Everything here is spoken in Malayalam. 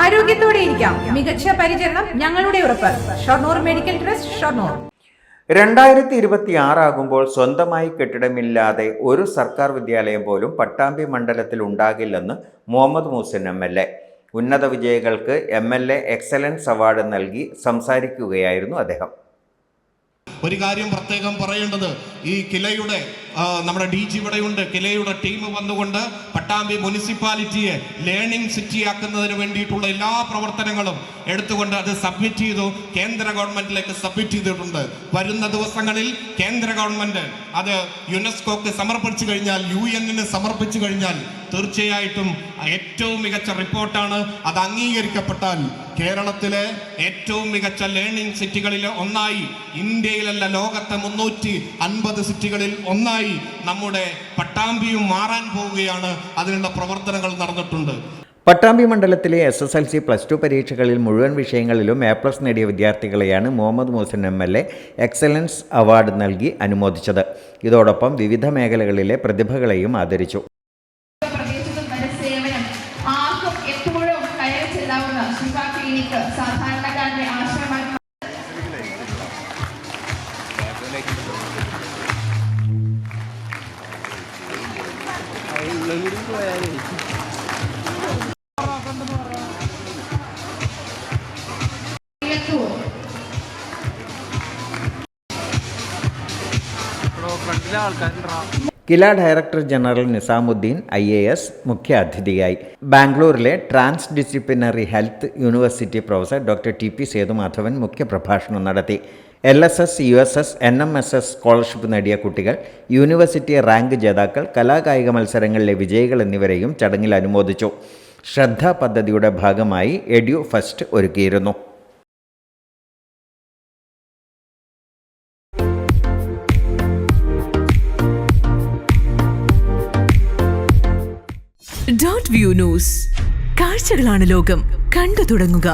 ആരോഗ്യത്തോടെ ഇരിക്കാം. മികച്ച പരിചരണം ഞങ്ങളുടെ ഉറപ്പ്. Shoranur medical trust, Shoranur. 2026 ആകുമ്പോൾ സ്വന്തമായി കെട്ടിടമില്ലാതെ ഒരു സർക്കാർ വിദ്യാലയം പോലും പട്ടാമ്പി മണ്ഡലത്തിൽ ഉണ്ടാകില്ലെന്ന് മുഹമ്മദ് മൂസിൻ MLA. ഉന്നത വിജയികൾക്ക് MLA എക്സലൻസ് അവാർഡ് നൽകി സംസാരിക്കുകയായിരുന്നു അദ്ദേഹം. ഒരു കാര്യം പ്രത്യേകം പറയേണ്ടത്, ഈ കിലയുടെ നമ്മുടെ DG ഇവിടെയുണ്ട്. കിലയുടെ ടീം വന്നുകൊണ്ട് പട്ടാമ്പി മുനിസിപ്പാലിറ്റിയെ ലേണിംഗ് സിറ്റി ആക്കുന്നതിന് വേണ്ടിയിട്ടുള്ള എല്ലാ പ്രവർത്തനങ്ങളും എടുത്തുകൊണ്ട് അത് സബ്മിറ്റ് ചെയ്തു. കേന്ദ്ര ഗവൺമെന്റിലേക്ക് സബ്മിറ്റ് ചെയ്തിട്ടുണ്ട്. വരുന്ന ദിവസങ്ങളിൽ കേന്ദ്ര ഗവൺമെന്റ് അത് യുനെസ്കോക്ക് സമർപ്പിച്ചു കഴിഞ്ഞാൽ, UN സമർപ്പിച്ചു കഴിഞ്ഞാൽ തീർച്ചയായിട്ടും ഏറ്റവും മികച്ച റിപ്പോർട്ടാണ്. അത് അംഗീകരിക്കപ്പെട്ടാൽ കേരളത്തിലെ ഏറ്റവും മികച്ച ലേണിംഗ് സിറ്റികളിൽ ഒന്നായി, ഇന്ത്യയിലല്ല ലോകത്തെ 350 സിറ്റികളിൽ ഒന്നായി നമ്മുടെ പട്ടാമ്പിയും മാറാൻ പോവുകയാണ്. അതിനുള്ള പ്രവർത്തനങ്ങൾ നടന്നിട്ടുണ്ട്. പട്ടാമ്പി മണ്ഡലത്തിലെ SSLC +2 പരീക്ഷകളിൽ മുഴുവൻ വിഷയങ്ങളിലും A+ നേടിയ വിദ്യാർത്ഥികളെയാണ് Muhammad Moosin MLA excellence award നൽകി അനുമോദിച്ചത്. ഇതോടൊപ്പം വിവിധ മേഖലകളിലെ പ്രതിഭകളെയും ആദരിച്ചു. KILA director general Nizamuddin IAS മുഖ്യ അതിഥിയായി. ബാംഗ്ലൂരിലെ trans disciplinary health university professor doctor TP Sethumadhavan മുഖ്യപ്രഭാഷണം നടത്തി. LSS, USS, NMSS സ്കോളർഷിപ്പ് നേടിയ കുട്ടികൾ, യൂണിവേഴ്സിറ്റി റാങ്ക് ജേതാക്കൾ, കലാകായിക മത്സരങ്ങളിലെ വിജയികൾ എന്നിവരെയും ചടങ്ങിൽ അനുമോദിച്ചു. ശ്രദ്ധ പദ്ധതിയുടെ ഭാഗമായി എഡ്യു ഫസ്റ്റ് ഒരുക്കിയിരുന്നു. .view news. കാഴ്ചകളാണ് ലോകം. കണ്ടു തുടങ്ങുക.